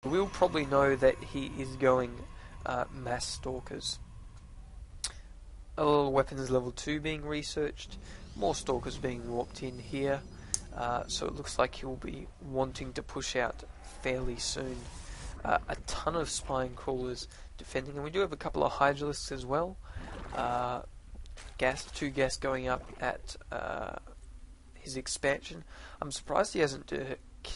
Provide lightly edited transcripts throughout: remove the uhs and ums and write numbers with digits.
we'll probably know that he is going mass stalkers. A little weapons level 2 being researched, more stalkers being warped in here, so it looks like he'll be wanting to push out fairly soon. A ton of spine crawlers defending, and we do have a couple of hydralisks as well. Two gas going up at his expansion. I'm surprised he hasn't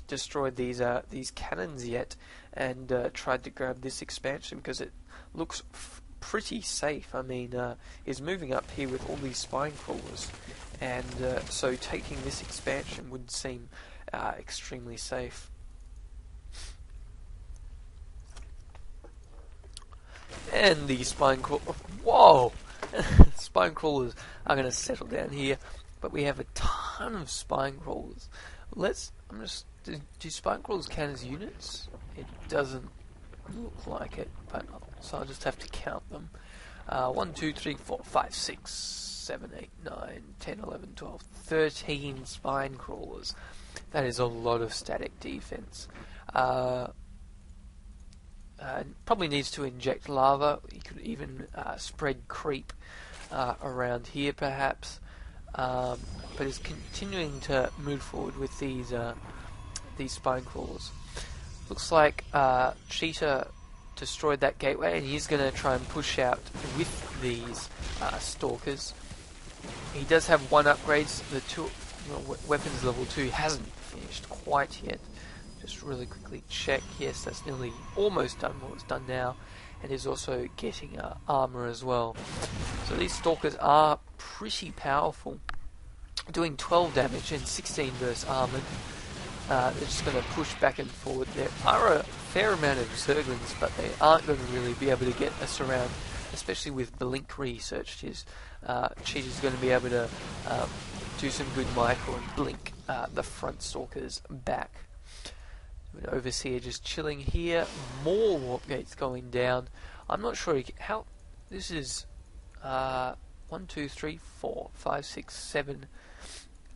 destroyed these cannons yet and tried to grab this expansion, because it looks pretty safe. I mean, he's moving up here with all these spine crawlers, and so taking this expansion would seem extremely safe. And the spine crawlers, whoa! Spine crawlers are going to settle down here, but we have a ton of spine crawlers. Do spine crawlers count as units? It doesn't look like it, but so I'll just have to count them. 1, 2, 3, 4, 5, 6, 7, 8, 9, 10, 11, 12, 13 spine crawlers. That is a lot of static defense. Probably needs to inject lava. You could even spread creep around here, perhaps. But is continuing to move forward with these spine crawlers. Looks like Cheetah destroyed that gateway, and he's going to try and push out with these stalkers. He does have one upgrade. So the weapons level 2 hasn't finished quite yet. Just really quickly check. Yes, that's nearly almost done. Well, it's done now, and is also getting armor as well. So these stalkers are pretty powerful, doing 12 damage and 16 versus armored. They're just going to push back and forward. There are a fair amount of Zerglings, but they aren't going to really be able to get us around, especially with Blink researched. Cheetah's going to be able to do some good micro and blink the front stalkers back. An Overseer just chilling here. More warp gates going down. I'm not sure how. This is 1, 2, 3, 4, 5, 6, 7,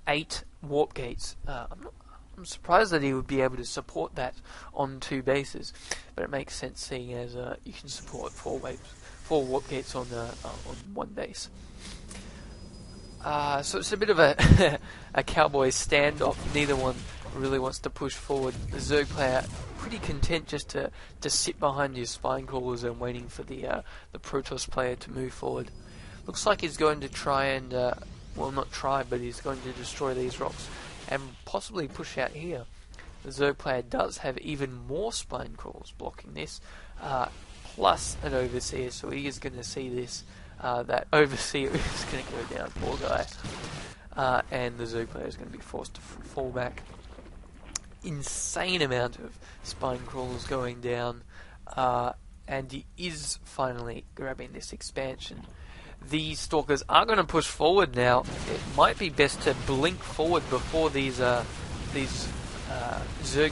8 warp gates. I'm surprised that he would be able to support that on 2 bases, but it makes sense seeing as you can support 4 warp gates on 1 base. So it's a bit of a cowboy standoff. Neither one really wants to push forward. The Zerg player pretty content just to sit behind his spine crawlers and waiting for the Protoss player to move forward. Looks like he's going to try and well, not try, but he's going to destroy these rocks and possibly push out here. The Zerg player does have even more spine crawls blocking this, plus an Overseer, so he is going to see this. That Overseer is going to go down, poor guy. And the Zerg player is going to be forced to fall back. Insane amount of spine crawlers going down, and he is finally grabbing this expansion. These stalkers are going to push forward now. It might be best to blink forward before these Zerg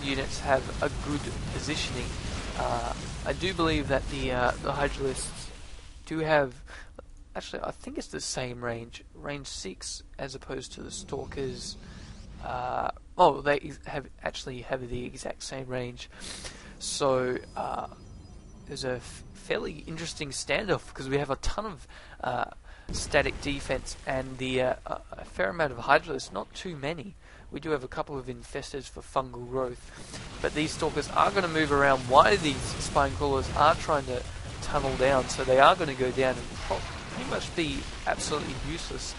units have a good positioning. I do believe that the Hydralisks do have, actually I think it's the same range 6 as opposed to the stalkers. They have the exact same range. So there's a fairly interesting standoff, because we have a ton of static defense and a fair amount of Hydralisks, not too many. We do have a couple of infestors for fungal growth, but these stalkers are going to move around. Why these spine crawlers are trying to tunnel down, so they are going to go down and pretty much be absolutely useless.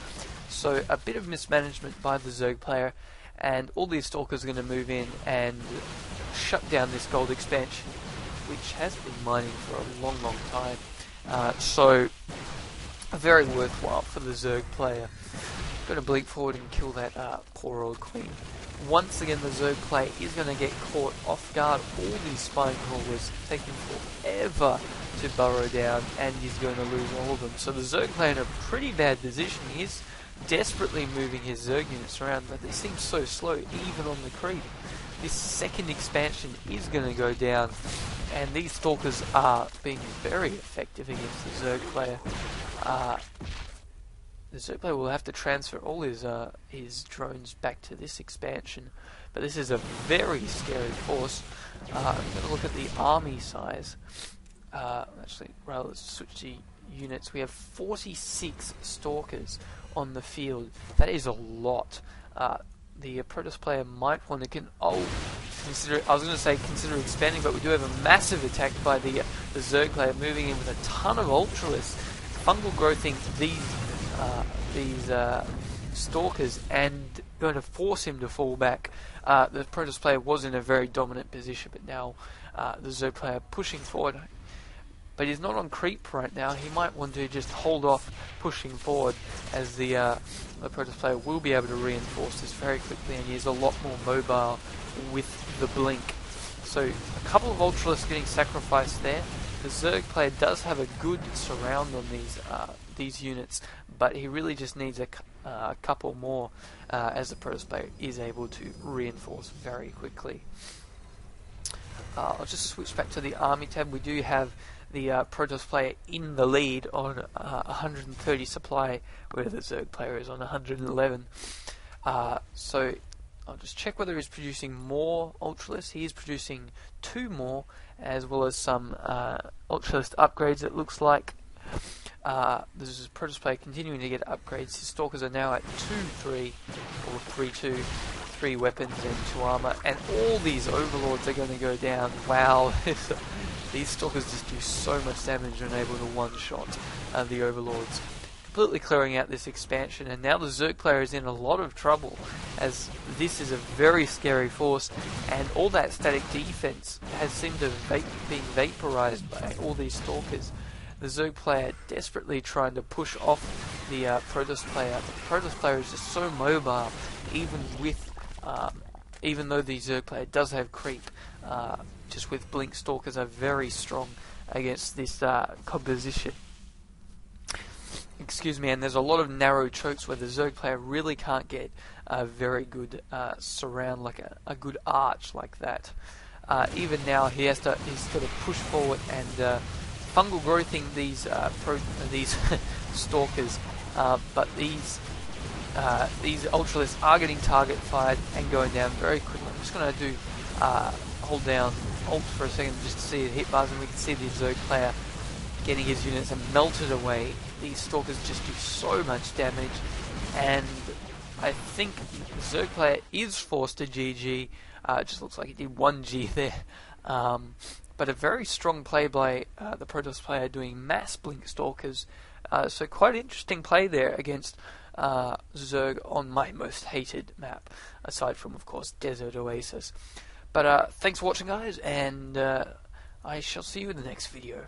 So a bit of mismanagement by the Zerg player, and all these stalkers are going to move in and shut down this gold expansion, which has been mining for a long time. So very worthwhile for the Zerg player. Going to blink forward and kill that poor old queen. Once again, the Zerg player is going to get caught off guard. All these spine crawlers taking forever to burrow down, and he's going to lose all of them. So the Zerg player in a pretty bad position. He's desperately moving his Zerg units around, but they seem so slow, even on the creep. This second expansion is going to go down, and these stalkers are being very effective against the Zerg player. the Zerg player will have to transfer all his drones back to this expansion. But this is a very scary force. I'm going to look at the army size. Actually, rather, let's switch to units. We have 46 Stalkers on the field. That is a lot. The Protoss player might want to consider. I was going to say consider expanding, but we do have a massive attack by the Zerg player, moving in with a ton of Ultralists, fungal growthing these Stalkers, and going to force him to fall back. The Protoss player was in a very dominant position, but now the Zerg player pushing forward. But he's not on creep right now. He might want to just hold off pushing forward, as the Protoss player will be able to reinforce this very quickly, and he's a lot more mobile with the blink. So a couple of Ultralists getting sacrificed there. The Zerg player does have a good surround on these units, but he really just needs a couple more, as the Protoss player is able to reinforce very quickly. I'll just switch back to the army tab. We do have the Protoss player in the lead on 130 supply, where the Zerg player is on 111. So I'll just check whether he's producing more Ultralists. He is producing 2 more, as well as some Ultralist upgrades, it looks like. This is Protoss player continuing to get upgrades. His Stalkers are now at 2-3, or 3-2. 3 weapons and 2 armor, and all these Overlords are going to go down. Wow, these Stalkers just do so much damage and able to one-shot the Overlords, completely clearing out this expansion. And now the Zerg player is in a lot of trouble, as this is a very scary force, and all that static defense has seemed to have been vaporized by all these Stalkers. The Zerg player desperately trying to push off the Protoss player. The Protoss player is just so mobile, even though the Zerg player does have creep, just with blink, Stalkers are very strong against this composition. Excuse me, and there's a lot of narrow chokes where the Zerg player really can't get a very good surround, like a good arch like that. Even now, he's got to push forward and fungal growthing these Stalkers, but these Ultralists are getting target fired and going down very quickly. I'm just going to hold down Alt for a second just to see the hit bars, and we can see the Zerg player getting his units and melted away. These Stalkers just do so much damage, and I think the Zerg player is forced to GG. It just looks like he did 1 G there. But a very strong play by the Protoss player doing mass blink Stalkers. So quite interesting play there against Zerg on my most hated map, aside from, of course, Desert Oasis. But thanks for watching, guys, and I shall see you in the next video.